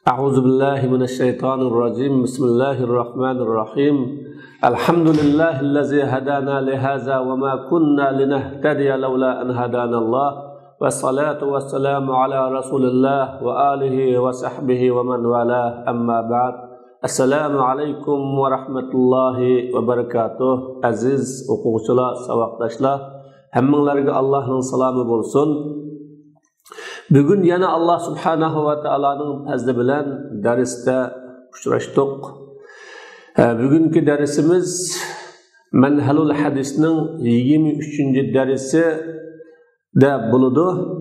أعوذ بالله من الشيطان الرجيم بسم الله الرحمن الرحيم الحمد لله الذي هدانا لهذا وما كنا لنهتدي لولا أن هدانا الله والصلاة والسلام على رسول الله وآله وصحبه ومن والاه أما بعد السلام عليكم ورحمة الله وبركاته عزيز o'quvchilar saboqdoshlar hammanglarga Allohning salomi bo'lsin. Bugün yana Allah subhanahu wa ta'ala'nın fazli bilen dersde uçraştık. Bugünkü dersimiz Menhelul Hadis'nin 23. dersi de buludu.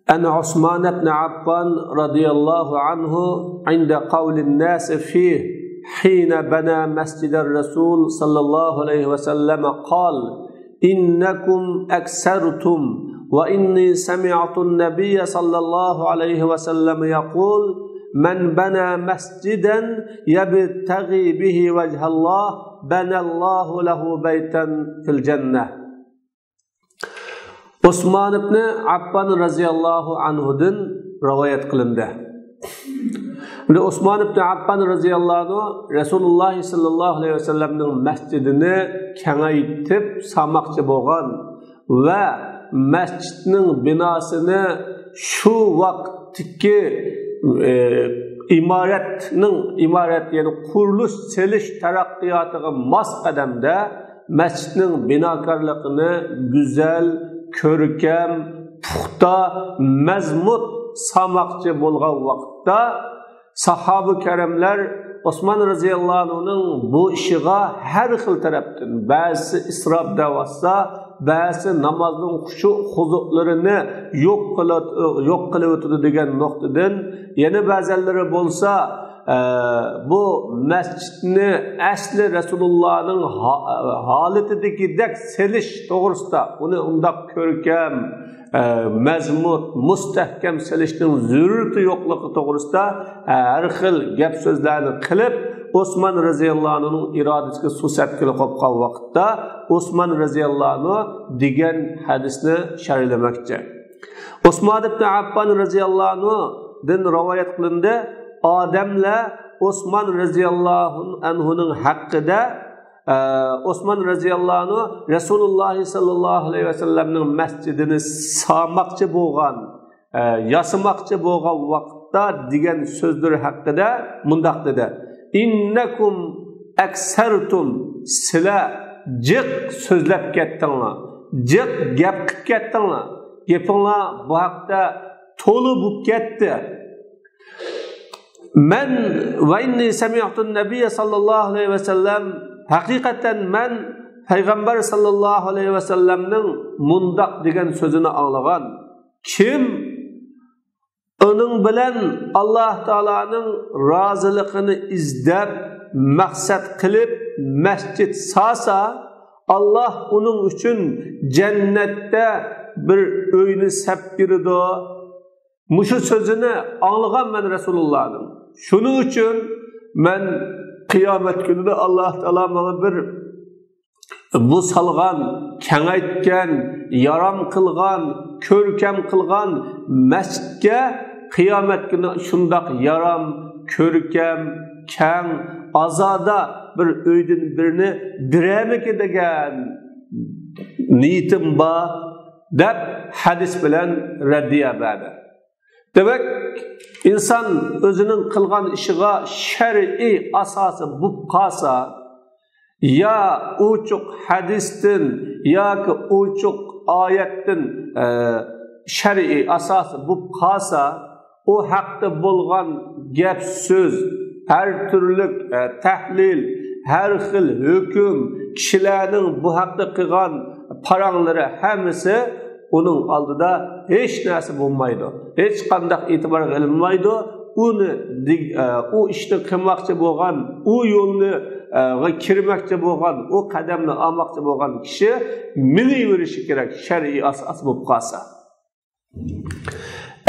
En Osman ibn Affan radıyallahu anhu inde kavlin nasi fih hine bana mescid-i Resul sallallahu aleyhi ve selleme kal innekum eksertum وإني سمعت النبي صلى الله عليه وسلم يقول من بنى مسجدا يبتغي به وجه الله بنى الله له بيتا في الجنة. Osman ibn Affan radıyallahu anhu'dan rivayet kılındı. Osman ibn Affan radıyallahu anhu Resulullah sallallahu aleyhi ve sellem'nin mescidini kengaytip salmakçı bolgan ve mescidning binasini şu vaqtdagi imorat yani qurilish selish taraqqiyotiga mos qadamda mescidning binokorligini go'zal, ko'rkam, puxta, mazmut salmoqchi bo'lgan vaqtda sahoba karamlar Osman roziyallohu anhuning bu ishiga har xil tarafdan ba'zi isrof davasa ba'zi namozning xushu huzuqlarini yo'q qilib o'tdi degan nuqtadan yana ba'zilari bo'lsa bu masjidni asli Rasulullahning holatidagidek selish to'g'risida uni undaq ko'rkam mazmut mustahkam selishning zarurati yo'qligi to'g'risida har xil gap so'zlarni qilib Osman roziyallohu anhuning irodasiga susat qilib qolgan vaqtda Osman roziyallohu anhu degan hadisni sharhlamoqchi. Osman ibn Affan roziyallohu anhudan rivoyat qilindi. Odamlar Osman roziyallohu anhuning haqqida Osman roziyallohu anhu Rasululloh sallallohu alayhi vasallamning masjidini salmoqchi bo'lgan, yasamoqchi bo'lgan vaqtda degan so'zlar haqida mundoq dedi. İnnekum eksertum sizlar jiq so'zlab ketdinglar, jiq gap qilib ketdinglar. Gapinglar bu haqda to'li bo'lib ketdi. Men va inni sami'tu nabiy sallallohu alayhi vasallam haqiqatan men payg'ambar sallallohu alayhi vasallamning mundoq degan so'zini anglagan. Kim onun bilen Allah Teala'nın razılıkını izlep, maksat kılıp mescid sasa, Allah onun için cennette bir öyünü sepkirdi. Muşu sözünü anlayan ben Resulullah'ım. Şunun için ben kıyamet gününde Allah Teala bana bir bu salgan, kengaytken, yaram kılgan, körkem kılgan mescidge kıyamet günü şundaq yaram, körkem, keng, azada bir öydün birini biremek edegen niyetim ba deb hadis bilen reddiye bade. Demek insan özünün kılgan işiga şer'i asası bu qasa ya uçuk hadistin ya ki uçuk ayetin şer'i asası bu qasa o haqda bo'lgan gap so'z, her türlü tahlil, her xil hüküm, kişilerning bu haqda qilgan paranglari hammasi onun aldıda hech narsa bo'lmaydi. Hech qanday e'tibor qilinmaydi. Uni o ishni qilmoqchi bo'lgan, o yo'lni kirmoqchi bo'lgan, o qadamni olmoqchi bo'lgan kishi miniverishi kerak shar'iy asos bo'lib qolsa.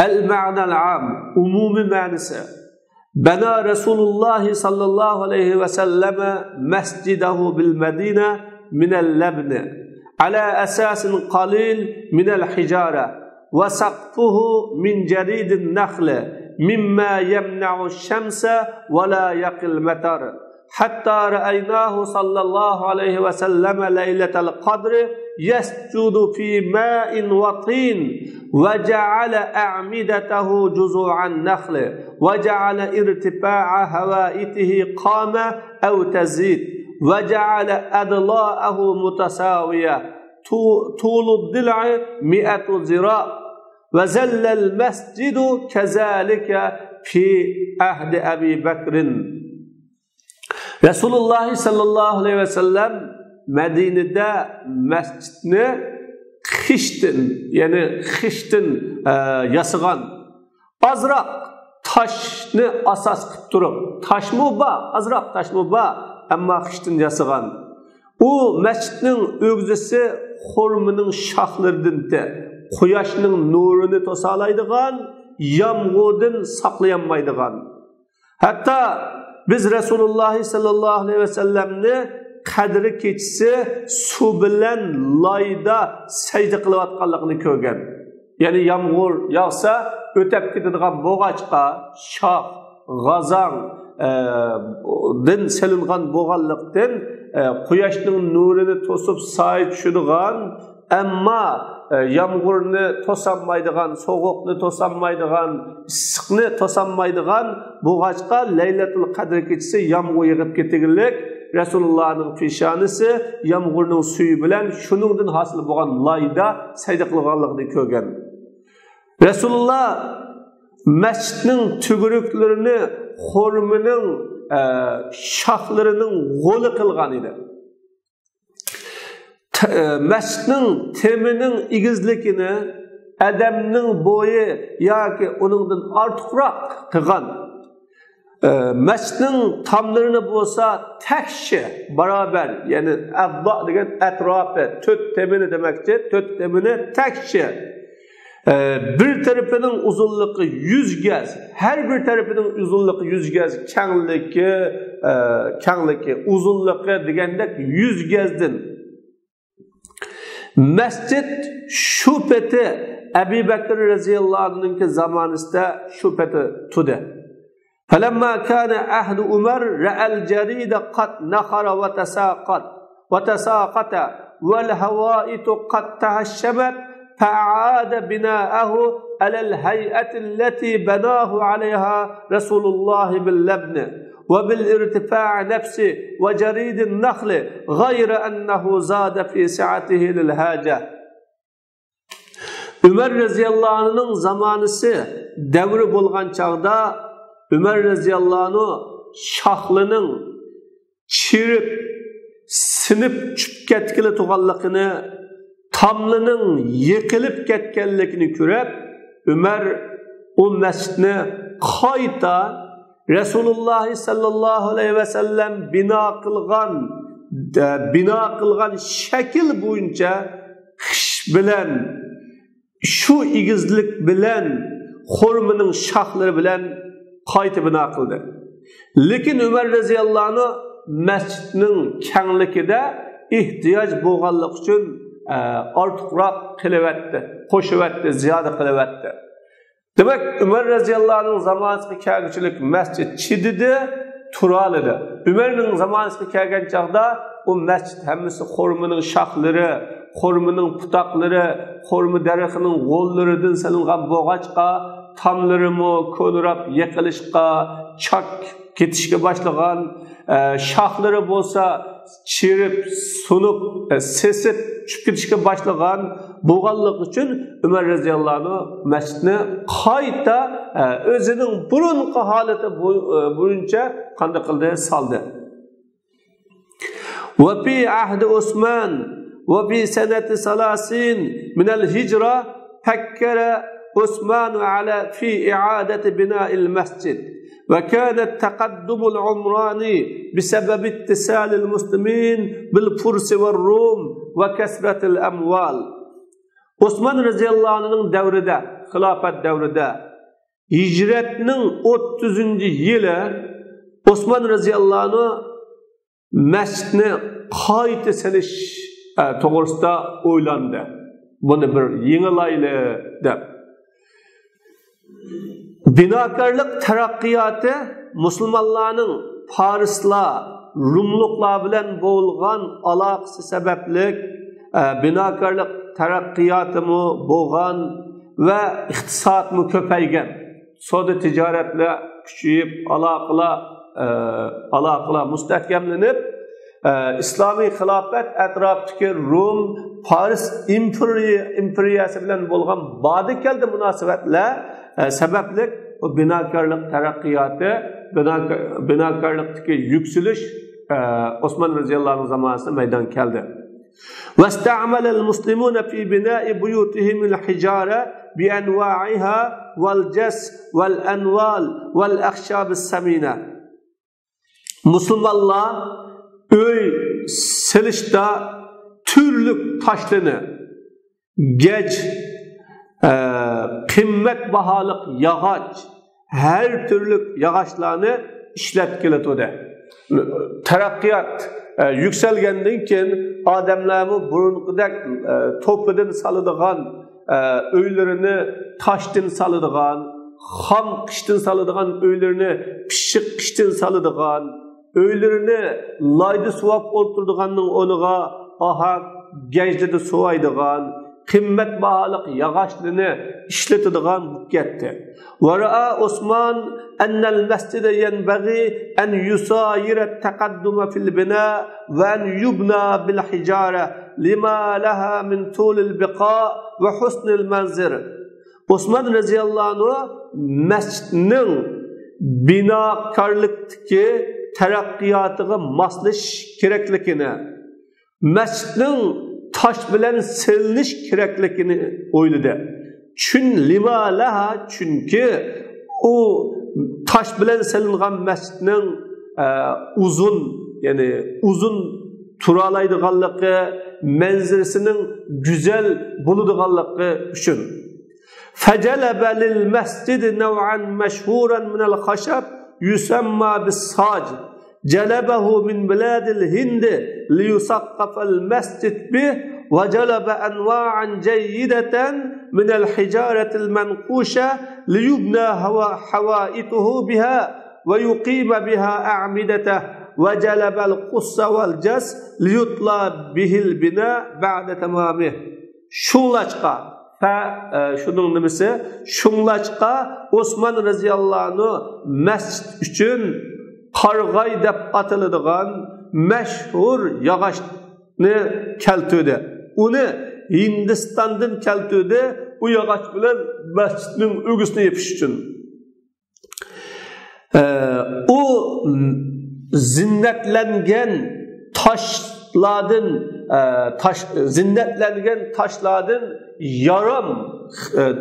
المعنى العام umumi ma'nisi bana Resulullah sallallahu aleyhi ve sellem mescidahu bil Medine minel lebni ala esasin qalil minel hijara وسقفه من جريد النخل مما يمنع الشمس ولا يقي المطر حتى رأيناه صلى الله عليه وسلم ليلة القدر يسجد في ماء وطين وجعل أعمدته جذوع النخل وجعل ارتفاع هوائته قام أو تزيد وجعل أضلاعه متساوية طول الضلع 100 ذراع وزل المسجد كذلك في عهد أبي بكر. Resulullah sallallahu aleyhi ve sellem Medine'de mescidini xiştin yasıgan azraq taşni asas qilib turib, taşmı ba, azraq taşmı ba, amma xiştin yasıgan. O mescidning o'g'zisi xurmining shoxlaridan quyoshning nurini to'salaydigan, yomg'irdan saqlayamaydigan. Hatta biz Resulullah sallallahu aleyhi ve sellemni qadri kechisi suv bilan loyda sajda qilayotganligini ko'rgan. Ya'ni yomg'ir yog'sa o'tib ketadigan bo'g'achqa, shox, g'azon din silingan bo'g'anlikdan quyoshning nurini to'sib soy tushadigan, ammo yomg'irni to'sanmaydigan, sovuqni to'sanmaydigan, issiqni to'sanmaydigan bo'g'achqa Laylatul Qadr kechasi yomg'ir yig'ib ketganlik Resulullah'ning peshonasi yomg'irning suvi bilan shuningdan hosil bo'lgan loyda sajda qilganligini ko'rgan. Resulullah masjidning tugruklarini xurmining shoxlarining g'oli qilgan edi. Masjidning temining igizligini adamning bo'yi yoki uningdan ortiqroq qilgan. Masjidning tomlarini bo'lsa takshi barobar, ya'ni abba degan atrofi, to'rt temini demakchi, to'rt temini takshi. Bir tarafının uzunluğu 100 gaz, her bir tarafının uzunluğu 100 gaz, kenglik, uzunluğu degandek 100 gazdan. Mescid şu peti Ebu Bekir radhiyallahu anh'ın zamanında şu peti tudu. فَلَمَّا كَانَ عَهْدُ عُمَرَ رَأَى الْجَرِيدَ قَدْ نَخَرَ وَتَسَاقَطَ وَالْهَوَائِطُ قَدْ تَهَشَّمَتْ فَأَعَادَ بِنَاءَهُ عَلَى الْهَيْئَةِ الَّتِي بَنَاهُ عَلَيْهَا رَسُولُ اللّٰهِ بِاللَّبْنِ وَبِالْإِرْتِفَاعِ نَفْسِ وَجَرِيدِ النَّخْلِ غَيْرَ أَنَّهُ زَادَ فِي سِعَتِهِ لِلْحَاجَةِ. Ömer radhiyallahu anh'ın zamanısı devri bulgan çağda Ömer radhiyallahu anh'ı şahlının çirip, sinip çüp ketkili tuğallıkını, tamlının yıkılıp ketkenlikini körüp, Ömer o mescidini kayta Resulullah sallallahu aleyhi ve sellem bina kılgan şekil boyunca kış bilen, şu igizlik bilen, xurmining şaxları bilen kayta bina kıldı. Lekin Ömer radhiyallahu anh mescidning kengligida ihtiyoç bo'lganlik uchun ortiqroq qilyapti, qo'shyapti, ziyoda qilyapti. Demak, Umar radhiyallahu anh'ın zamanasiga kelguchilik masjid chididi, turalidi. Umarning zamanasiga kelgan chaqda o masjid hammasi xurmining shoxlari, xurmining putoqlari, xurmi daraxining g'o'llaridan salingan bo'g'achqa, tamlarimi ko'nrab yiqilishga, chak ketishga boshlagan, shoxlari bo'lsa chirib, sunib, sesib tushib ketishga boshlagan bo'lganlik uchun Umar radhiyallahu anhu masjidni qayta o'zining burunqi holati bo'yicha qanday qildi, soldi. Wa fi ahdi Usman wa fi sanati 30 min al-hijra fakkara Usman ala fi i'adati bina'il masjid. وكان التقدم العمراني بسبب اتصال المسلمين بالفرس والروم وكثرة الأموال. Osman radhiyallahu anh'ın devrinde, hilafet devrinde, hicretinin 30. yılı Osman radhiyallahu anh mescidini qayta silish to'g'risida o'ylandi. Buni bir yengilayli deb. binokarlik taraqqiyoti musulmonlarning Farislar, Rumluqlar bilan bo'lgan aloqasi sababli binokarlik taraqqiyotimi bo'lgan va iqtisodmi ko'paygan. Savdo tijoratlar kuchayib, aloqalar mustahkamlanib, islomiy xilofat atrofidagi Rum, Faris imperiyasi bilan bo'lgan badikalda munosabatlar sababli o binokarlik taraqqiyoti, binokarlikdagi yükselish Osman roziyallohu anhu zamonasida maydon keldi. واستعمل المسلمون في بناء بيوتهم الحجارة بأنواعها والجس والأنوال والأخشاب السمينة. Müslümanlar öy silişte türlük taşlarını, geç, kıymet bahalık yağaç, her türlü yağaçlarını işletkiledi. Terakkiyat yükselgenden keyin adamlarımı burunqidek topudan salıdığan, öylerini taştan salıdığan, ham qishdan salıdığan öylerini pişik qishdan salıdığan, öylerini layda suvap olturduğanın onuğa ahak gecde suvaydıgan, qimmat bahalık yağaçlarını işletadigan ketdi. وَرَأَى عُثْمَانَ أَنَّ الْمَسْجِدَ يَنْبَغِي أَنْ يُسَايِرَ التَّقَدُّمَ فِي الْبِنَاءِ وَأَنْ يُبْنَى بِالْحِجَارَةِ لِمَا لَهَا مِنْ طُولِ الْبِقَاءِ وَحُسْنِ الْمَنْزِرِ. Osman radıyallahu anh mescidinin binakarlıktaki terakkiyatıga maslish kerakligini, mescidning taş bilan silinish kerakligini o'yladi. Çünkü o taş bilan silingan mescidning uzun turalaydiganligi, manzarasining güzel bo'ladiganligi uchun. فجلب للمسجد نوعا مشهورا من الخشب يسمى بالصاج جلبه من بلاد الهند ليسقف المسجد به وجلب أنواعا جيدة من الحجارة المنقوشة ليبنى حوائطه بها ويقيم بها أعمدته وجلب القص والجس ليطلى به البناء بعد تمامه. شولاشقا şunun nimesi şunlaçqa Osman radıyallahu anh mescid üçün qarg'ay deb atiladigan mashhur yog'ochni keltirdi. Uni Hindistondan keltirdi. U yog'och bilan masjidning o'gisini yepish uchun. O zinnetlengen taşlardan yaram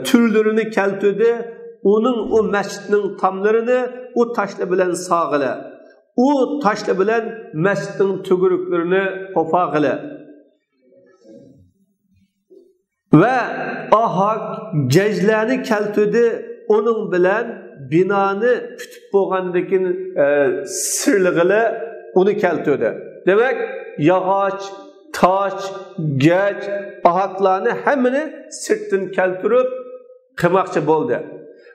türlerini keltirdi. Onun o mescidin tamlarını o taşla bilen sağıla. O taşla bilen mescidin tügürüklerini kopağıla. Ve ahak geclerini keltirdi. Onun bilen binanı kütüp boğandaki sırlığıyla onu keltirdi. Demek yağaç, taş, geç, ahaklarını hemini sırtın keltirip kımakçı boldu.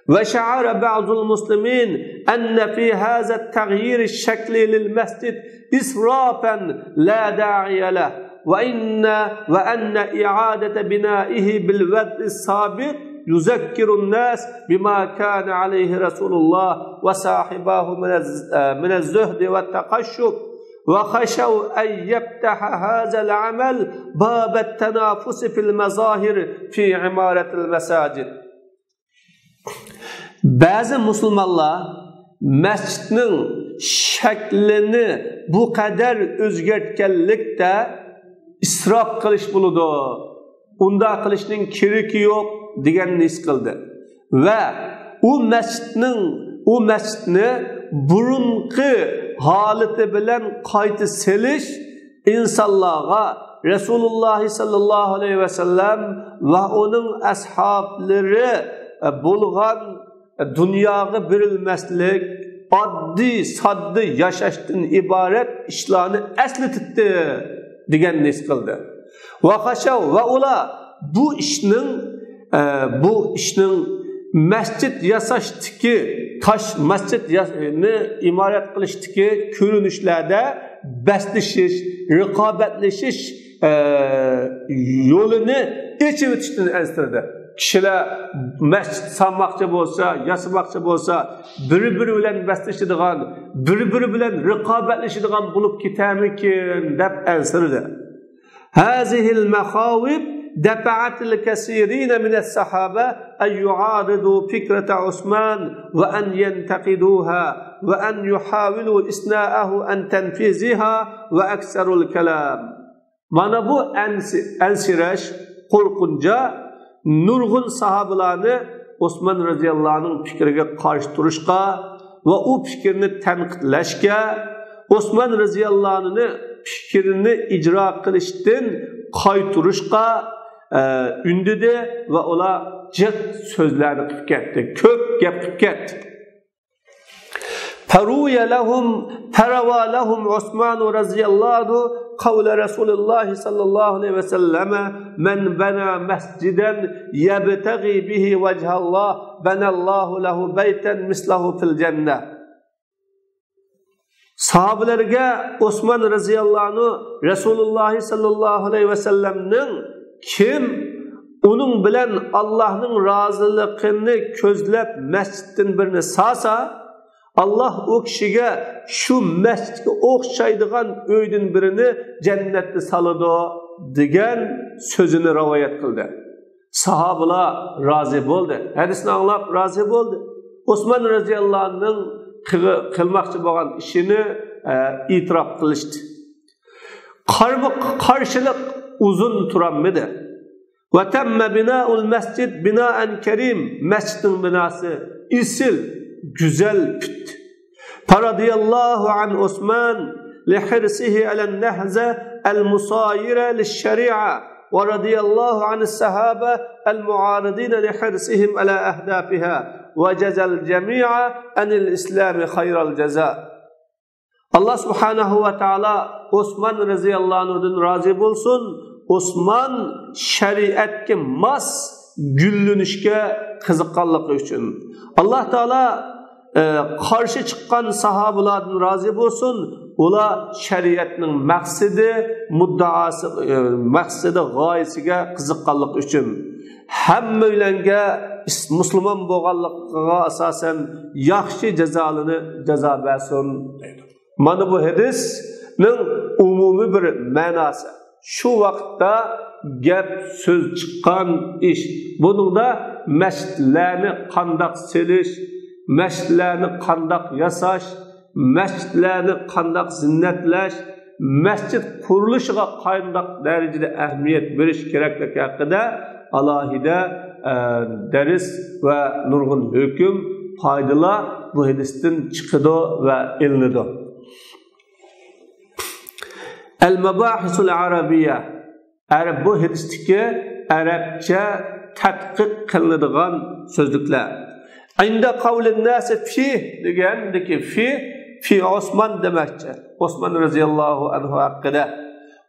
Ve şa'ara ba'zul muslimin enne fi haza taghyir şekli lil mescid israfen la da'iye leh ve enne i'adete binaihi bil ved'i sabit yuzekkirun nas bima kana aleyhi Resulullah ve sahibahu minez zühdi ve takaşşub وخشوا أن يفتح هذا العمل باب التنافس في المظاهر في عمارة المساجد. Bazı Müslümanlar mescidin şeklini bu kadar özgertkenlikte israf kılış buludu. Unda kılışının kiriki yok degan his kıldı. Ve o mescidini burunqi haleti bilen qayta selish insanlarga Resulullah sallallahu aleyhi ve sellem ve onun ashabları bulgan dünyaya birilmeslik addi saddi yaşaştın ibaret işlerini esletitdi degan nis kıldı. Ve haşav ve ula bu işnin masjid yasashdiki, tosh masjidni imorat qilishdiki ko'rinishlarda baslishish, raqobatlashish yo'lini echib o'tishdan ansirdi. Kishilar masjid salmoqchi bo'lsa, yasamoqchi bo'lsa, bir-biri bilan baslashadigan, bir-biri bilan raqobatlashadigan bo'lib ketarmikin deb ansirdi. Hazihil mahawib دفعت الكثيرين من الصحابة أن يعارضوا فكرة عثمان وأن ينتقدوها وأن يحاولوا إثناءه عن تنفيذها وأكثر الكلام. Mana bu ensiraş korkunca nurgun sahabalarını Osman radıyallahu anh'ın fikrine karşı duruşka ve o fikrini tenqidlashga, Osman radıyallahu anh'ın fikrini icra qilishdan qayturishga ündüdü ve ola cık sözlerini qilib ketdi. Ko'p gap qilib ketdi. Farawa lahum Osman radıyallahu qavla Rasulullah sallallahu aleyhi ve selleme men bana mesciden yebtagi bihi vechallah benallahu lehu beyten mislahu fil cennet. Sahabelerge Osman radıyallahu anh Resulullah sallallahu aleyhi ve sellem'nin kim onun bilen Allah'ın razılığını közlep mescidin birini sağsa Allah o kişiye şu mescidge okşaydıgan öydün birini cennette salıdı degen sözünü rivayet kıldı. Sahabeler razı oldu. Hadisini anlap razı oldu. Osman radıyallahu anh'ın kılmakçı olan işini itiraf kılıştı. Karşılık uzun turanmadı. Ve temme bina'ul mescid bina'en kerim. Mescidin binası isil, güzel püt. Faradiyallahu an Osman lihirsihi alen nehze el musayire lişşeri'a ve radiyallahu anis sahabe el muaridine lihirsihim ala ahdafiha ve cezel cemi'a enil islami hayral ceza. Allah subhanahu ve ta'ala Osman radıyallahu anh'dan razı olsun. Osman şeriatga mas güllünüşke qiziqqanligi uchun. Allah Teala karşı çıkan sahabalardan razı olsun. Ola şeriatning maqsadi, muddaası, maqsadi, g'oyasiga qiziqqanligi uchun. Hammalarga Müslüman bo'lganligiga asosan yaxshi jazo bersin. Mana bu hadisning umumiy bir ma'nosi. Şu vaqtda gap söz chiqqan ish. Buningda masjidlarni qandoq selish, masjidlarni qandoq yasash, masjidlarni qandoq zinnatlash, masjid qurilishiga qandoq darajada ahamiyat berish kerakligi haqida alohida dars va nurg'un hukm, foydalar bu hadisdan chiqadi va ilinadi. El-Mabahisul Arabiya. Bu hadisdagi Arabcha tadqiq qilinadigan so'zliklar. Inda qavlin nas fi degandiki fi Osman demakchi. Osman radhiyallohu anhu haqida.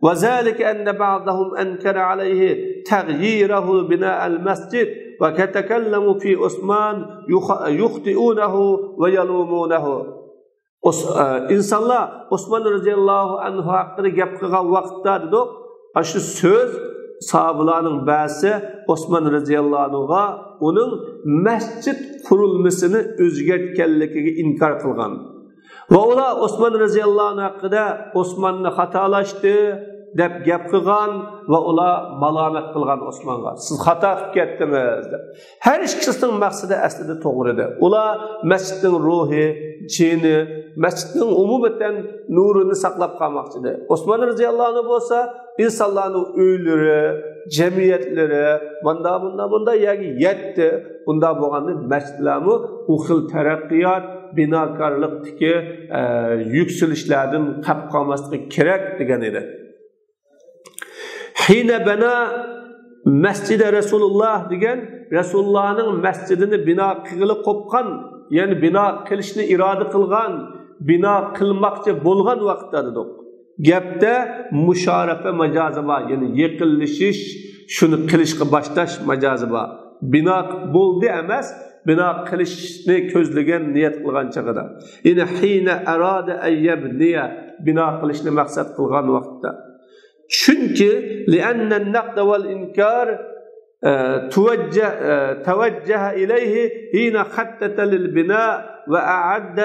Ve zalika enne ba'dahum ankara alayhi taghyirahu bina'al masjid ve ketekallamu fi Osman yukhti'unahu ve yalumunahu. İnsanlar Osman radıyallahu anhu hakkında gap qilgan vaqtda dedik, şu söz sahabalarning ba'zi Osman radıyallahu anhuga uning masjid qurilmasini o'zgartganligiga inkor qilgan. Va ular Osman radıyallahu anhu haqida Osmanni xatolashdi deb gap qilgan va ular malomat qilgan Osmonga. Siz xato qilib ketdingiz deb. Har ikkisining maqsadi aslida to'g'ri edi. Ular masjidning ruhi, jini, masjidning umumiy nurini saqlab qolmoqchi edi. Osman radhiyallohu anhu bo'lsa, insonlarning uylari, jamiyatlari bunda yoki yetdi. Unda bo'lganda masjidlarni u xil taraqqiyot, binokorlikdagi yuksalishlardan qolib qolmasligi kerak degan edi. Hine bana mescide Resulullah degan Resulullah'ның mescidini bina qilib qo'ygan, yani bina qilishni iroda qilgan, bina qilmoqchi bo'lgan vaqtda dedik. Gapda mushorafa majozi bor, ya'ni yiqilishish, shuni qilishga boshlash majozi bor. Bina bo'ldi emas, bina qilishni ko'zlagan niyat qilgan chaqida. Yine hina arada ayyabniya bina qilishni maqsad qilgan vaqtda. Chunki li'anna an-naqd wal inkar توجه إليه حين خطط للبناء وأعد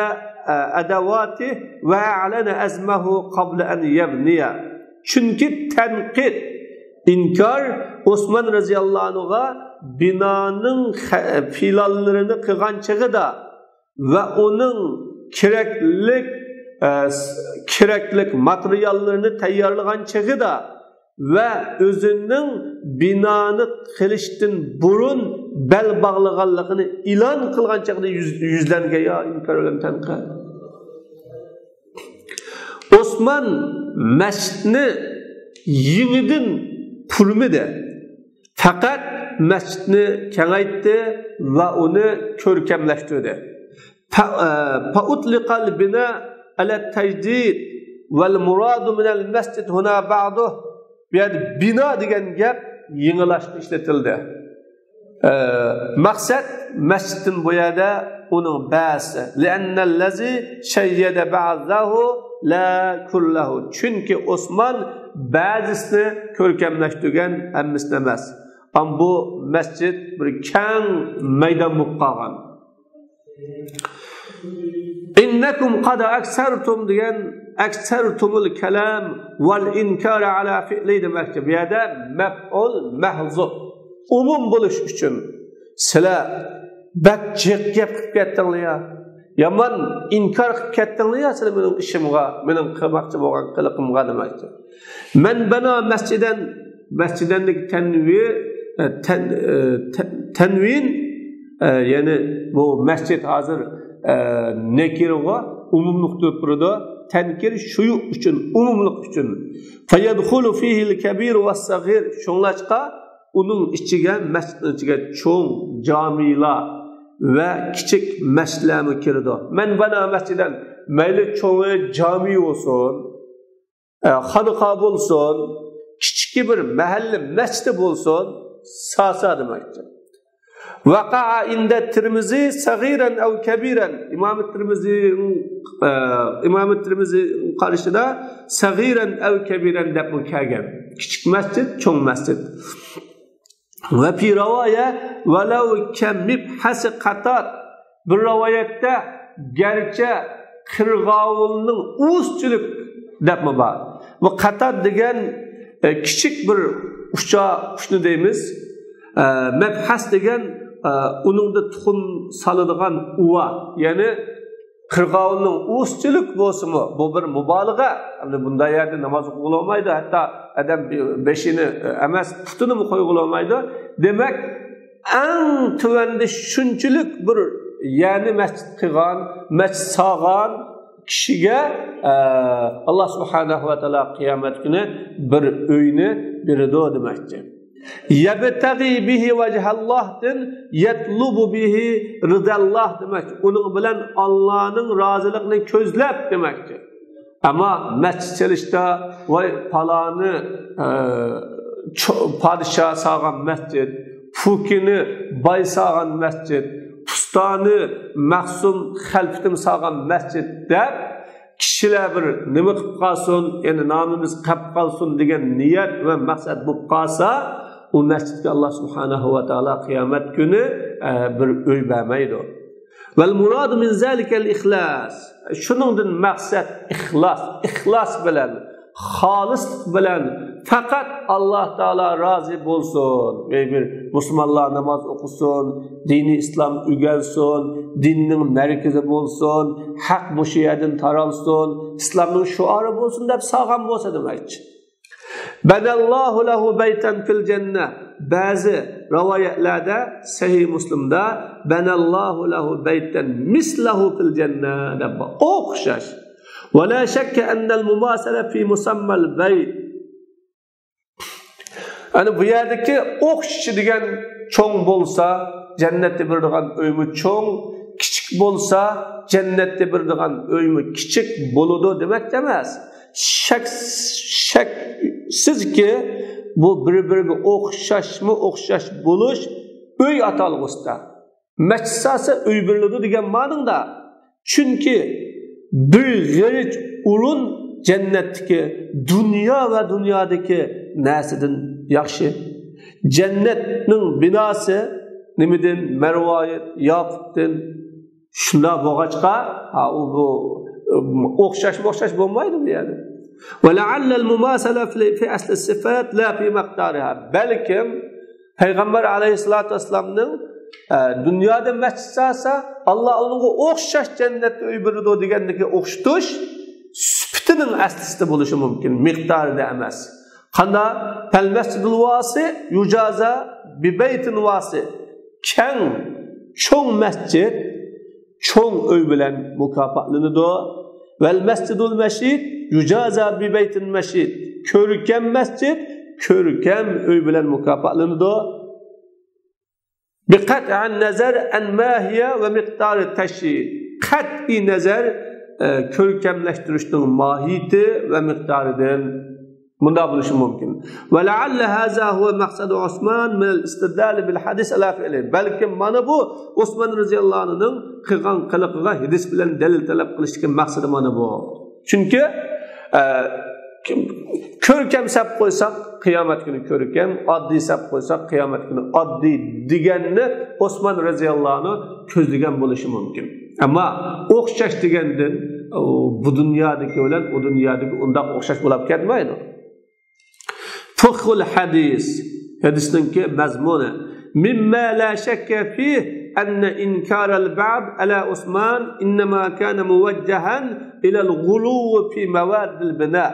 أدواته وأعلن أزمه قبل أن يبني. Çünkü tenkit, inkar Osman radıyallahu anh'a binanın filallarını kılgan çağıda ve onun kereklik materyallarını tayyarlagan çağıda ve özünün binanı kılıştın burun bel bağlaganlığını ilan kılgan çağıda yüzlerge ya inkar ölen tenkit. Osman mescidini yeniden kurmadı. Fakat mescidini kengaytti ve onu körkemleştirdi. Fa'utliqal bina ala tejdid vel muradu minel mescid huna ba'duh. Yani bina degan gap yenilaştı işletildi. Maksat mescidin bu yerde onun ba'si. Li'annellezi şeyyede ba'dahu la kullahu. Çünkü Osman bazısını körkemleştirgen hemmisini emas. Ama bu mescid bir keng meydan bo'lib qolgan. İnnekum qad aksartum degan aksartumul kalam vel inkar ala fi'li demakdir. Bu yerda maf'ul mahzuf. Umum bo'lish uchun sizlar bak jiq gap qilib ketdinglar ya. Yaman inkar qilib ketdinglar ya sizlar mening ishimga, mening qilmoqchi bo'lgan qiliqimga demakdir. Men bana masjidanlik tanvin yani bu masjid hazır nekirga umumluk deb turadi. Tenkir shuyu uchun, umumluk uchun. Fayadkhulu fihi al-kabir was-saghir. Shunlashqa uning ichiga masjidning ichiga cho'ng jamilar ve kichik masjidlar kiradi. Men bana masjidan mayli cho'ngi jami olsun, xonqa bo'lsin, kichik bir mahalle masjid bo'lsin, sasa demektir. Vaqa'a inda Tirmizi saghiran aw kabiran. İmam Tirmizi qarashida saghiran aw kabiran deb kelgan. Kichik masjid, cho'ng masjid. Ve fi rivoya walau kamibhas qatat. Bir rivoyatda garchi qirg'ovulning o'zchilik deb bor. Bu qatat degan kichik bir qushni deymiz. Mabhas degan uningda tuxum saladigan uva, ya'ni qirg'ovulning o'zchilik bo'lsimi, bu bir mubolag'a. Endi bunday yerda namoz o'qila olmaydi, hatto adam beshini emas, putini qo'yila olmaydi. Demak, eng tuvanda shunchalik bir ya'ni masjid qilgan, masjid sog'an kishiga Alloh subhanahu va taolo qiyomat kuni bir uyni beradi demakdir. Yabtaghi bihi vajhallohdan yatlubu bihi ridalloh demak. Uning bilan Allohning roziligini ko'zlab demakdir. Ama masjid chalishda voy paloni padişah sağan masjid, fukini bay sağan masjid, pustani mahsum xalfitim sağan masjid deb kishilar bir nima qilib qolsin, yani nomimiz qolib qolsin degan niyat va maqsad bo'lib qolsa, u masjidga Alloh subhanahu va taolo qiyomat kuni bir uy bermaydi. Vel murad min zalikal ihlas. Shuningdan maqsad ixlos bilan, xolislik bilan faqat Alloh taolo rozi bo'lsin. Bir musulmonlar namoz o'qisin, dini islom o'rgansin, dinning markazi bo'lsin, haq bu yerdan taralsin, islomning shuori bo'lsin deb sog'an bo'lsa demakchi. Banallohu lahu baytan fil jannah. Bazı rivoyatlarda Sahih Muslimda banallohu lahu baytan mislahu fil jannah deb o'xshash. Ve la şekke ennel mumasele fi musammal bayt. Yani bu yerdeki o'xshashi degan cho'ng bo'lsa, jannatda beradigan uymi cho'ng, kichik bo'lsa, jannatda beradigan uymi kichik bo'ladi demak emas. Shaksizki bu bir-biriga o'xshash bo'lish uy atalg'usida. masjid salsa uy biriladi degan ma'noda. Chunki bir g'arich ulun jannatdagi dunyo va dunyodagi narsadan yaxshi. Jannatning binosi nimadan? Marvoyat, yoqutdan shunday bo'lg'achqa, bu o'xshash bo'lmaydi bu yerda. ولعل المماثله في اصل الصفات لا في مقدارها. Balkim Payg'ambar alayhisolatu vasallamning dunyoda masjid salsa, Alloh unga o'xshash jannatda uy beradi degandagi o'xshatish sifatining aslisida bo'lishi mumkin, miqdorida emas. Qanda fal masjidul wasi yujaza bi baytin wasi. Keng, cho'ng masjid, cho'ng uy bilan mukofotlanadi. Vel masjidul masjid yujaza bi baytin masjid. Ko'rkam masjid, ko'rkam uy bilan mukofotlanadi. Biqat'an nazar an mahiya ve miqdar tashyid. Qat'i nazar ko'rkamlashtirishning mohiyati va miqdoridan bunda bo'lishi mumkin. Va la'alla haza huwa maqsad Osman min al-istidlal bil hadis ala fi'li. Balki mana bu Osman roziyallohu anhuning qilgan qiliqiga hadis bilan dalil talab qilishning maqsadi mana bu. Chunki ko'rkam sab qo'ysak qiyomat kuni ko'rkam, oddiy sab qo'ysak qiyomat kuni oddiy deganni Osman roziyallohu anhu ko'zlagan bo'lishi mumkin. Ammo o'xshash degandan bu dunyodagi bilan u dunyodagi undaq o'xshash bo'lib ketmaydi. Fiqhul hadis, hadisninki mazmuni mimma la shakka fih anna inkar al-ba'd ala Osman inma kana muwajjahan ila al-ghuluw fi mawad al-bina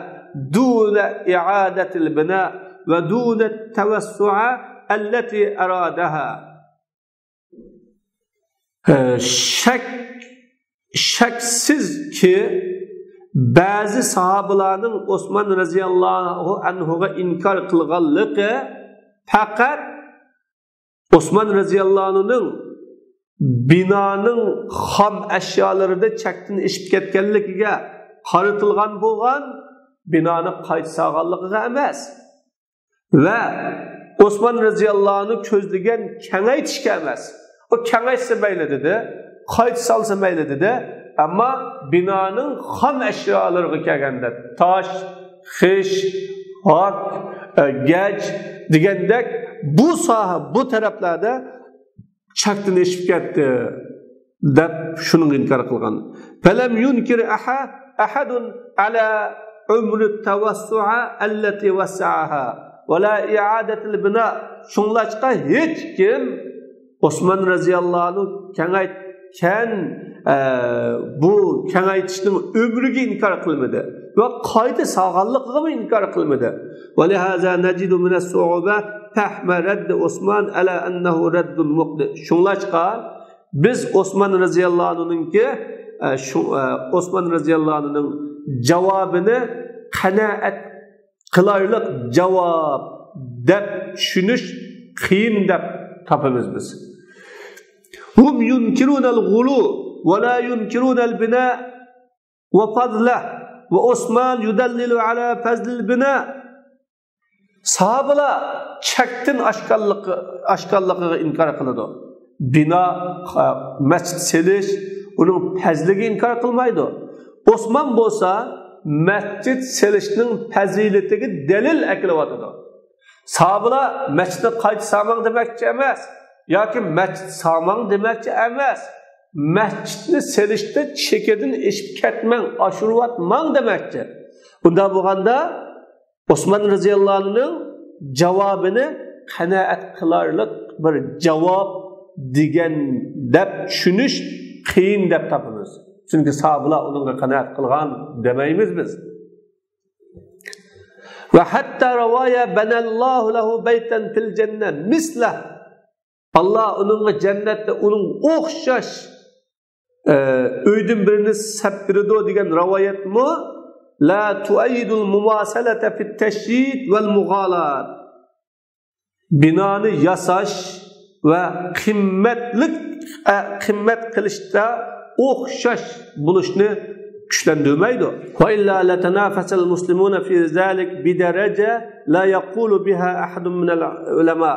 دون إعادة البناء ودون التوسع التي أرادها. Şeksiz ki bazı sahabalarning Osman roziyallohu anhuga inkar qilganligi faqat Osman roziyallohu anhuning binoning xom ashyolarida chakdan ishib ketganligiga qaritilgan bo'lgan binoni qayta sog'anligiga emas va Osman roziyallohu anhu ko'zlagan kengaytishga emas. O kengaytsa mayli dedi, qayta solsa mayli dedi, ammo binoning xom ashyolariga kelganda tosh, xish, hok, gaj degandek bu soha bu taraflarda chakdan eshib ketdi deb shuni inkor qilgan. Falam yunkir ahadun ala umr at-tawassu'a allati wassa'aha va la i'adat al-bina. Shunlashqa hech kim Osman roziyallohu anhu kengaytgan bu kengaytishning umriga inkor qilmadi va qayta sog'anligiga inkor qilmadi. Va lihaza najidu min as-su'uba fahma radd Osman ala annahu raddul muqdi. Shunlashqa biz Osman roziyallohu anhuninki Osman roziyallohu anhuning javobini qanoat qilarlik javob deb tushunish qiyin deb topamiz biz. Hum yunkiruna al-ghulu va la yunkiruna al-bina va fadlah va Osman yudallilu ala fazl al-bina. Sahabalar chakdan aşkallığı inkar qiladi. Bina, masjid selish, uning fazliga inkor qilmaydi. Osman bo'lsa masjid selishning fazilatiga dalil aklayotdi. Sahabalar masjidni qayta solmang demakchi emas, yoki masjid solmang demakchi emas. Masjidni selishda chekidan eshib ketmang, oshirvatmang demakchi. Bunda bo'lganda Osman roziyallohu anhuning javobini qanoat qilarlik bir javob degan deb tushunish qiyin deb topamiz. Çünkü sahabalar onunla kanaat kılgan demaymiz biz. Ve hatta ravaya benallahu lehu beyten fil cennet mislah. Allah onunla cennette onun o'xshash öydün birini septirdi degan ravayet mi? La tuayyidul mumasalata fit teşyid vel mughalat. Binanı yasash ve qimmat qilishda o'xshash bo'lishni kuchlantirmaydi. Va illa la tanafasal muslimuna fi zalik bi daraja la yaqulu biha ahadun min al ulama.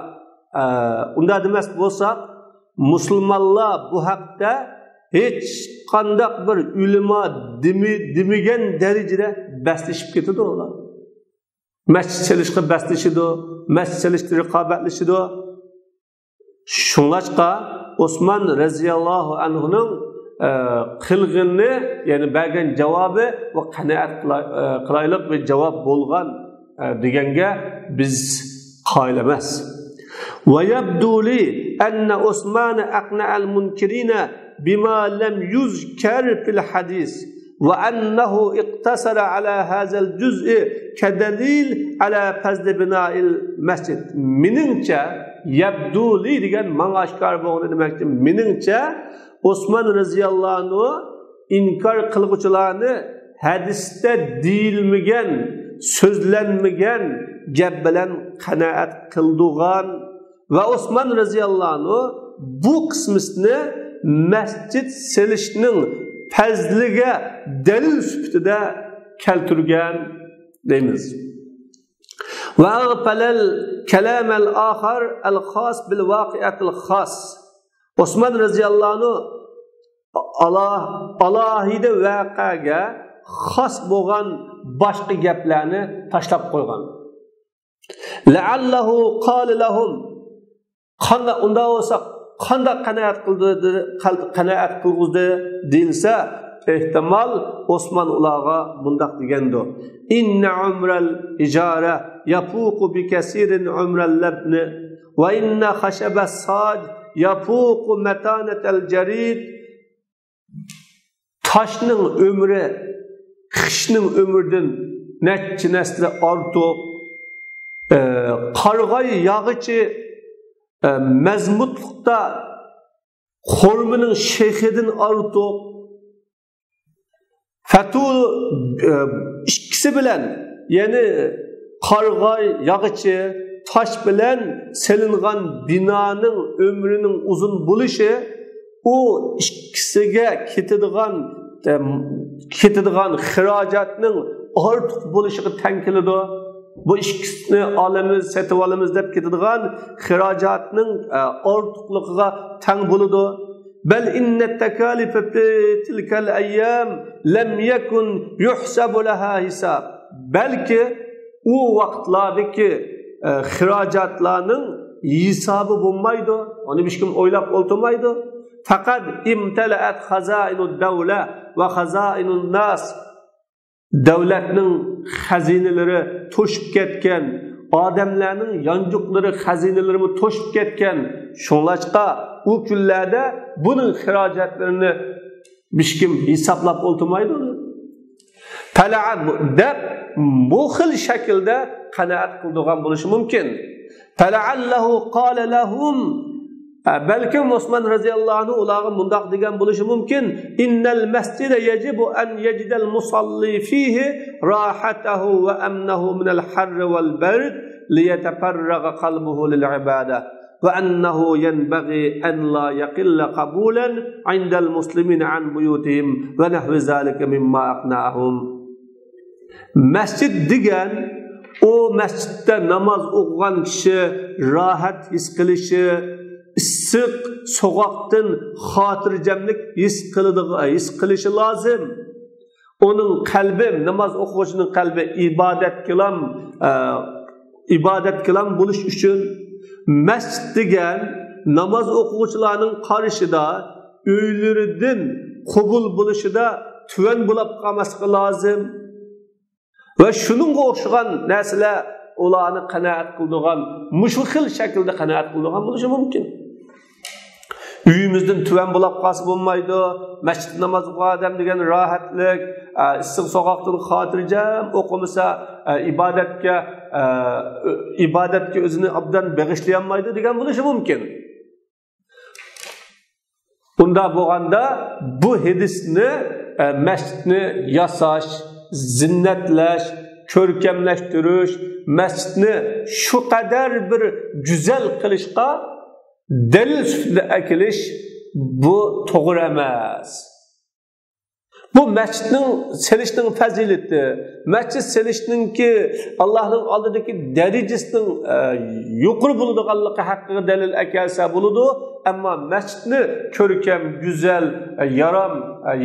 Unda demas bo'lsa musulmonlar bu haqda hech qanday bir ulamo demigan darajada baslashib ketadi ular. Masjid chalishga baslashidi, masjid chalishda raqobatlashidi. Shunlashqa Osman radhiyallohu anhuning qilg'ini, ya'ni bergan javobi va qanoat qilaylik bir javob bo'lgan deganga biz qoyil emas. ويبدو لي أن عثمان أقنع المنكرين بما لم يذكر في الحديث وأنه اقتصر على هذا الجزء كدليل على فضل بناء المسجد. Meningcha يبدو لي degan menga oshkor bo'lgani demakdir. Meningcha Osman radhiyallohu anhu inkor qilguvchilarni hadisda deyilmagan, so'zlanmagan gap bilan qanoat qildigan ve Osman radhiyallohu anhu bu kısmını masjid selishning fazliga dalil sifatida keltirgan deymiz. Ve ağfalal kelam al-akhar al-khas bil vaqiatil khas. Osman radhiyallohu anhu alohida vaqaga xos bo'lgan boshqa gaplarni tashlab qo'ygan. La'allahu qala lahum qanda unda olsa qanda qanoat qilg'izdi deyilsa, ehtimal Osman ularga bundaq degandi. Inna umral ijara yafuqu bi kasirin umral labn va inna khashaba sad yafuqu matanatal jarid. Taşning ömrü qishning ömrüdən neçə nəsli artıq, qarğay yağıcı mezmutluqda xorminin şeyhidən artıq, fatul ikisi bilen, yani qarğay yağıcı taş bilen selingan binanın ömrünün uzun buluşu, o ikisiga ketadigan xirajatning ortiq bo'lishiga teng keladi. Bu ikkisini olamiz, setib olamiz deb ketadigan xirajatning ortiqligiga teng bo'ladi. Bal inna takalif fi tilkal ayyam lam yakun yuhsabu laha hisab. Balki u vaqtlardagi xirajatlarning hisobi bo'lmaydi. Uni hech kim o'ylab o'ltirmaydi. Fakat imtalaat xazainud davla ve xazainun nas. Devletinin xazineleri toşup ketken, adamlarning yancuqları xazinelerini toşup ketken, şunlaşqa o kunlarda bunun xirajatlarini hech kim hisoblab o'ltirmaydi. Tala'at deb bu xil shaklda qanoat qildigan bo'lishi mumkin. Tala'allahu qala lahum, belki Osman radhiyallohu anhu ularga mundaq degan bo'lishi mumkin. Innal masjida yajibu an yajidal musalli fihi rahatahu va amnahu min al-harr wal bard liyatafarraga qalbuhu lil ibadah va annahu yanbaghi an la yaqilla qabulan 'inda al-muslimin an buyutihim va nahwi zalika mimma aqna'ahum. Masjid degan o masjidda namoz o'qigan kishi rahat his qilishi, issiq soğuqdan xotirjamlik his qilishi lozim. Onun qalbi, namoz o'quvchining qalbi ibodat qilam bo'lish uchun masjid degan namoz o'quvchilarning qarshida uylaridan qabul bo'lishida tuvan bo'lib qolmasligi lozim. Va shuningga o'xshagan narsalar ularni qanoat qildigan, mushu xil shaklda qanoat qildigan bo'lishi mumkin. Uyimizden tüven bulab qası bulmaydı, mescid namaz adam degan rahatlik, issiq soğuqdan xotirjam o'qimasa ibadatga o'zini obdan bag'ishlayolmaydi degan bo'lishi mumkin. Unda bo'lganda bu hadisni masjidni yasash, zinnatlash, ko'rkamlashtirish, masjidni shu qadar bir güzel qilishga delil sütüde ekiliş bu to'g'ri emas. Bu mescidning selishning fazilati, mescid selishninki Allohning oldidagi darajasining yuqori bo'ladiganligi haqqiga dalil akalsa bo'ladi, ammo mescidni ko'rkam, go'zal, yaram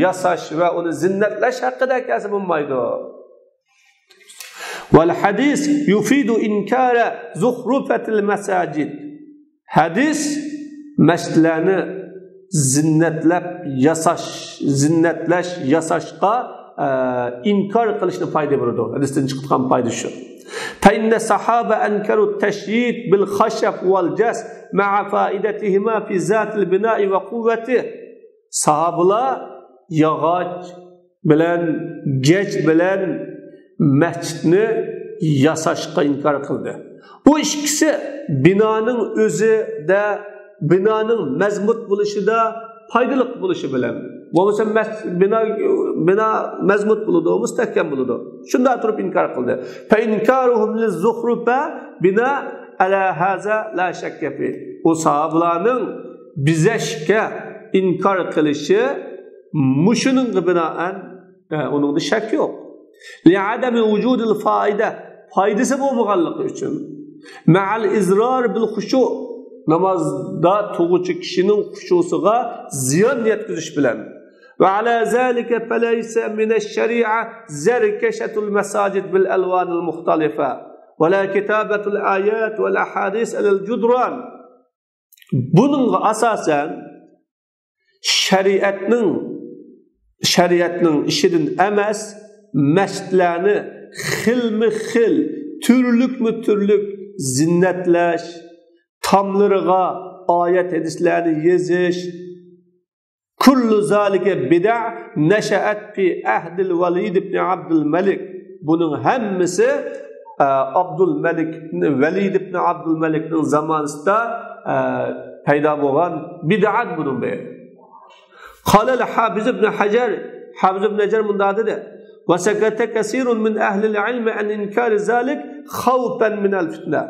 yasash va uni zinnatlash haqida akalsa bo'lmaydi. Vel hadis yufidu inkara zuhrufatil masajid. Hadis mescidlarni zinnetlab yasashqa inkar qilishni foyda beradi. Hadisdan chiqqan foyda shu. Fa inna sahaba ankaru tashyid bil khashab wal jas ma'a faidatihima fi zatil bina'i va quvvati. Sahabalar yog'och bilan, gech bilan masjidni yasashqa inkar qildi. Bu ikkisi binoning o'zida, binoning mazmut bo'lishida foydali bo'lishi bilan, bo'lmasa bino mazmut bo'ladi, mustahkam bo'ladi. Shunda turib inkor qildi. Fa inkaruhum lizukhrufa bina ala haza la shakka fi. O sahabalarning bizashga inkor qilishi mushuning binoan uningda shak yo'q. Li adami vujudil foyda, foydasi bo'lmaganligi uchun. Ma'al izrar bil khushu, namazda tug'uvchi kishining xushusiga ziyon yetkazish bilan. Va ala zalika falaysa min ash-shari'a zarkashatul masajid bil alwan al mukhtalifa va la kitabatul ayat wal ahadith al judran. Buningga asosan shariatning ishidan emas, masjidlarni xilma-xil, turlik zinnatlash, tamlarga ayet hadislerini yezish, kullu zalike bid'a neşa'at fi ahdil Velid ibn Abdülmelik. Bunun hemmisi Velid ibn Abdülmelik'in zamanında payda olan bid'at bunun be. Qalal Hafiz ibn Hacer, Hafiz ibn Hacer bunda dedi. Ve sekete kesirun min ehlil ilmi en inkari zalik khawfen min el fitne.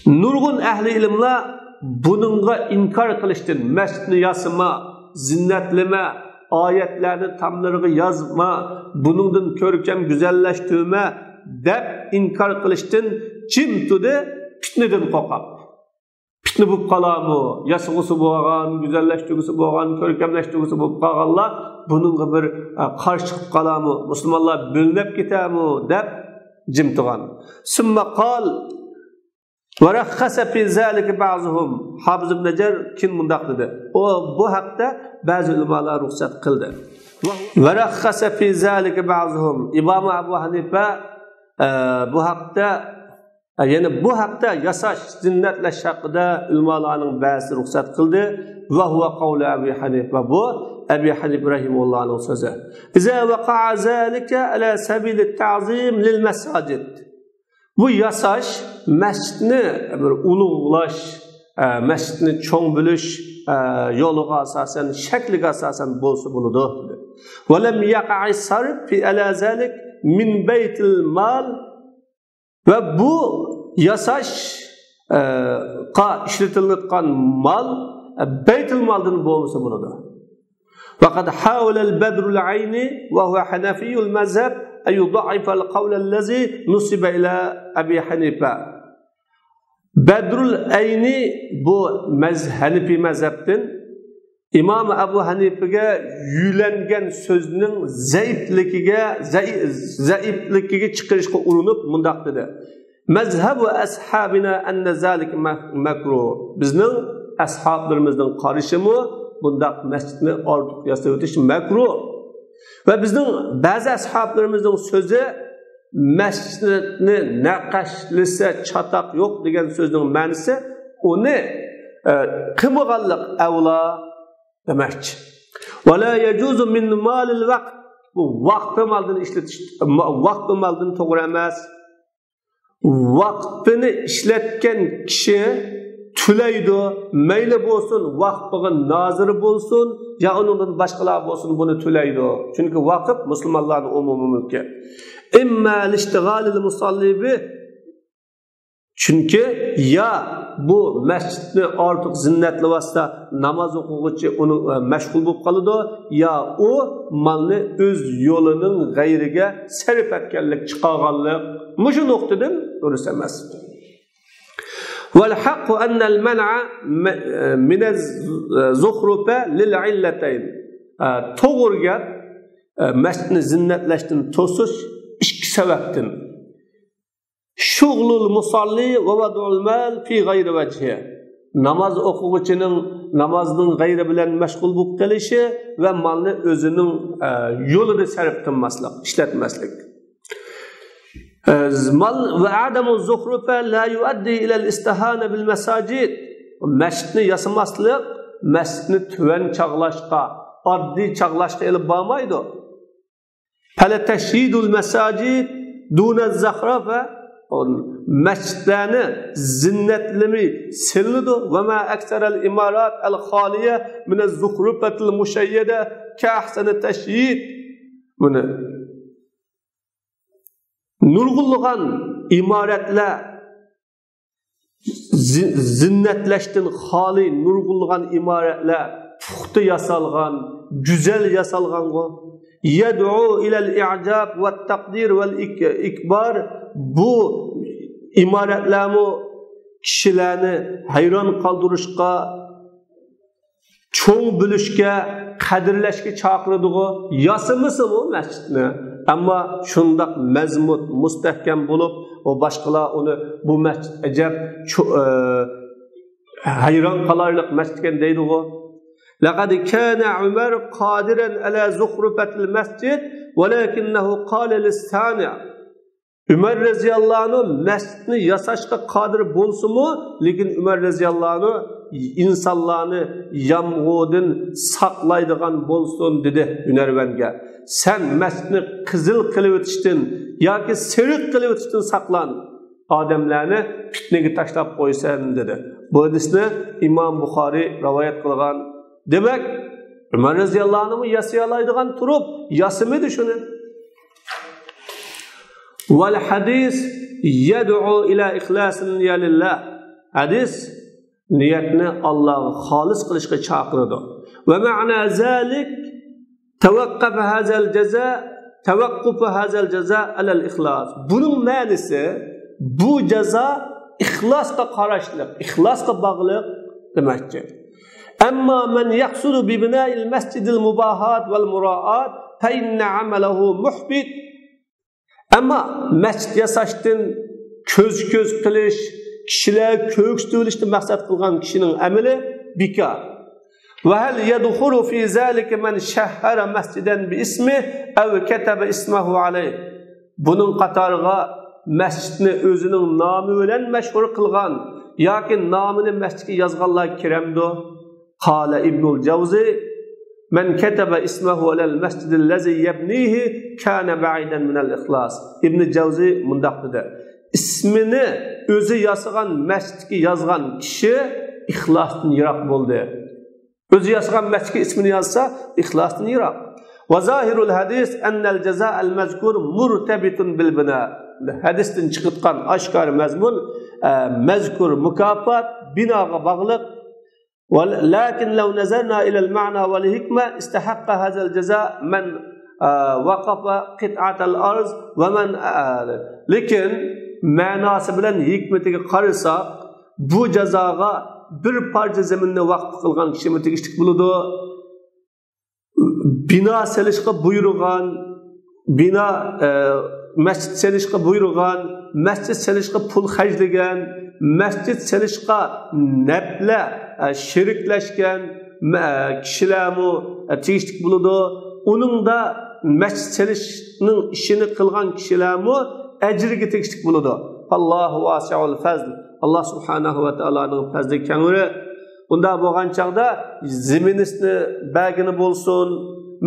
Nurgun ehli ilimler bununla inkar kılıştın. Mescidni yasıma, zinnetleme, ayetlerini tamlarını yazma, bunundan körkem güzelleştirme dep inkar kılıştın. Kim tudu? Fitneden kokak. Fitne bu kalamı, yasıgısı boğan, güzelleştirgisi boğan, körkemleştirgisi bu kağallar bununla bir karşı kalamı, Müslümanlar bölünüp gitamı dep cim tuğan. Sümme kal وَرَخَّسَ فِي ذَٰلِكَ بَعْضُهُمْ. Hafız ibn Hacer kim mundaq dedi? O bu hakta bazı ulemalar ruhsat kıldı. وَرَخَّسَ فِي ذَٰلِكَ بَعْضُهُمْ. İmam Ebu Hanife bu hakta yasaş, zinnetleş hakkında ulemaların bazı ruhsat kıldı. وَهُوَ قَوْلَ Ebu Hanife. Bu Ebu Hanife rahimullah'ın sözü. اِذَا وَقَعَ ذَٰلِكَ عَلَى سَبِيلِ التَّعْظِيمِ لِلْمَسَاجِدِ. Bu yasaş mescidni bir ulug'lash, mescidni cho'ng bilish yo'liga asosan, shakliga asosan bo'lsa bo'ladi. Va lam yaqa'i sarf fi ala zalik min baytil mal. Va bu yasash ishlatilayotgan mal baytul maldan bo'lsa bo'ladi. Faqad hawala al-Badr al-Ayni wa huwa Hanafi al-mazhab ay yud'if al-qawl allazi nusiba ila Abi Hanifa. Badrul Ayni bu Hanifi mazhabdan İmam Ebu Hanife'ge yülengen sözünün zayıflikiga çıkırışqa urunup mundaq dedi. Mezhebu ashabina enne zalik makruh. Bizning ashablarimizning qarışımı bundaq mescidni ortiq yasab o'tish makruh. Ve bizning ba'zi ashablarimizning so'zi mescidni naqashlasa chataq yo'q degan so'zning ma'nosi uni qilmaganlik avla demakchi. Va la yajuzu min malil vaqt. Bu vaqt maldan ishlatish, vaqt maldan to'g'ri emas. Vaqtini ishlatgan kishi tülaydi, mayli bo'lsin, vaqtiga nozir bo'lsin, ya undan boshqalar bo'lsin, buni tülaydi. Chunki vaqt musulmonlarning umumiy mulki. Imma lishtig'alil musallibi Çünkü ya bu mescidni artık zinnetli vasıta namaz okuğuchi onu meşgul bulup kalıdı ya o malını öz yolunun gayrige serf etkenlik çıkarganlık muşu noktadan doğrusu emas. والحق أن المنع من الزخرفة للعلتين. Doğru gap mescidni zinnetleştin tosuş iki sebepten. Şuğlul musalli ve vad'ul mal fi gayri vecihi. Namaz okuğuchinin namazının gayri bilen meşgul bulup gelişi ve malını özünün yolunu serp kılmaslık, işletmeslik. Mal ve adamu zuhrufe la yuaddi ilal istihane bil mesacid. Mescidni yasamaslık, mescidni tüven çağlaşka, addi çağlaşka elip bağmaydı. Fele teşhidul mesacid dune zahrafe. Mescidlerini zinnetlimi sillidu ve ma ekserel imarat el khaliye mine zuhrufetil muşeyyede ke ahseni teşhid. Bunu nurgulluğan imaretler zinnetleştin hali nurgulluğan imaretler puxtu yasalgan, güzel yasalgan o. Yed'u ilal i'cab ve takdir vel ikbar. Bu imaretlerimi kişilerini hayran kaldırışka, çoğun bölüşke, kadirleşke çağırdığı yasımısı mı mescidini? Ama şundak mezmut, müstehkem bulup o başkalar onu bu mescid ecep hayran kalarlık mescidken deydi o. لقد كان عمر قادرا على زخرفة المسجد ولكنه قال للصانع. Ömer radıyallahu anh mescidni yasaşka kadir bolsun mu? Lekin Ömer radıyallahu anh insanlarını yağmurdan saklaydıgan bolsun dedi Ünerven'ge. Sen mescidni kızıl kılıp etiştin yoki serik kılıp etiştin saklan. Ademlerini fitnege taşlap koysan dedi. Bu hadisni İmam Buxoriy rivayet kılgan. Demek Ömer radıyallahu anh'ı yasayalaydıgan turup yasımı düşünün. Vel hadis yed'u ila ihlasin lillah. Hadis niyetini Allah'a halis kılışka çağırdı. Ve ma'na zalik tevakkuf hazel ceza alel ihlas. Bunun manisi bu ceza ihlasla karşılık, ihlasla bağlılık demektir. Amma men yaqsudu bi bina'il mescidil mubahat vel muraat fe inne amelehu muhbit. Ama mescid yasaştın köz kılış, kişiler kökstülüştü maksat kılgan kişinin ameli bikar. Ve hel yedhulu fi zalika men şehhara mesciden bi ismi ev ketebe ismehu aleyh. Bunun qatarıga mescidni özünün namı bilen meşhur kılgan yoki namını mescidga yazganlar kiremdo. Qala İbnül Cevzi men ketebe ismehu alel mescidil lezi yebnihi kana ba'iden minel ihlas. İbn Cevzi mundaq dedi. İsmini özü yazgan mescidga yazgan kişi ihlasdan yiroq bo'ldi. Özü yazgan mescidga ismini yazsa ihlasdan yiroq. Ve zahirul hadis ennel ceza'el mezkur murtabitun bil bina. Hadisden çıkıtkan aşkar mezmun mezkur mükafat binaga bağlıq. ولكن لو نظرنا إلى المعنى والحكمة استحق هذا الجزاء من وقف قطعة الأرض ومن lekin manası bilen hikmetiga qarasak bu jazoga bir parça zaminni vaqf qilgan kishi tegishlik bo'ladi. Bino selishga buyurgan, bino masjid selishga buyurgan, masjid selishga pul xarjlagan, masjid selishga nafla şirikleşken kişilermi tegishlik bo'ladi. Onun da mescid selishning işini kılgan kişilermi ecirge tegishlik bo'ladi. Allahu vasiul fazl. Allah subhanahu ve taolaning fazli kengri. Unda bo'lgan chaqda ziminisni bagini bo'lsin,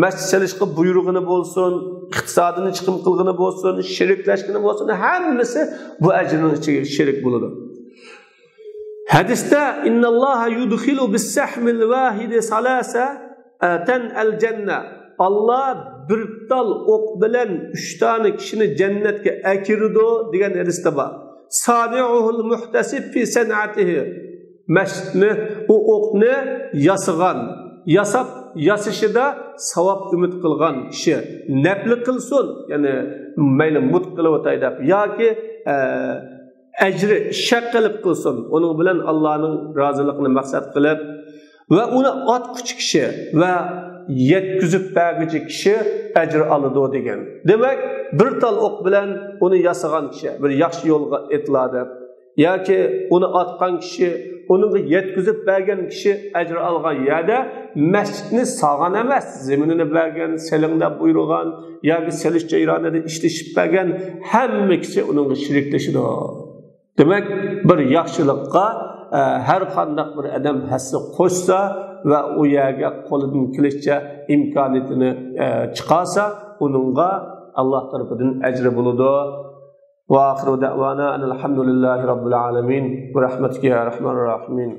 mescid selishga buyrug'ini bo'lsin, iqtisodini chiqim qilgani bo'lsin, shiriklashgani bo'lsin, hammasi bu ajrning ichiga shirik bo'ladi. Hadiste innallaha yudkhilu bis-sahmil vahidi salasa ten el cennet. Allah bir dal ok bilen 3 tane kişini cennetke akirdi degan hadiste var. Sani'uhul muhtasib fi san'atihi. Masjidni, o o'qni yasashida savab umid qilgan kishi nafli qilsin, ya'ni mayli mut qilib o'tay deb yoki ajri shaq qilib qilsin, uning bilan Allohning roziligini maqsad qilib va uni otquchi kishi va yetkizib berguchi kishi ajr oladi degan. Demak, bir tal o'q bilan uni yasagan kishi bir yaxshi yo'lga etiladi. Yoki uni otgan kishi, uni yetkizib bergan kishi ajr olgan yerda masjidni sog'an emas, zaminini bergan, selingda buyurgan yoki selish joylarida ishlashib bergan hamma kishi uning sheriklashidi. Demak, bir yaxshilikqa har qanday bir odam hassa qo'shsa va u yerga qo'lidan kelishcha imkoniyatini chiqarsa, uningga Alloh tarafidan ajri bo'ladi. Wa akhiru da'wana alhamdulillahi robbil alamin. Bi rahmatika ya rahmanir rahim.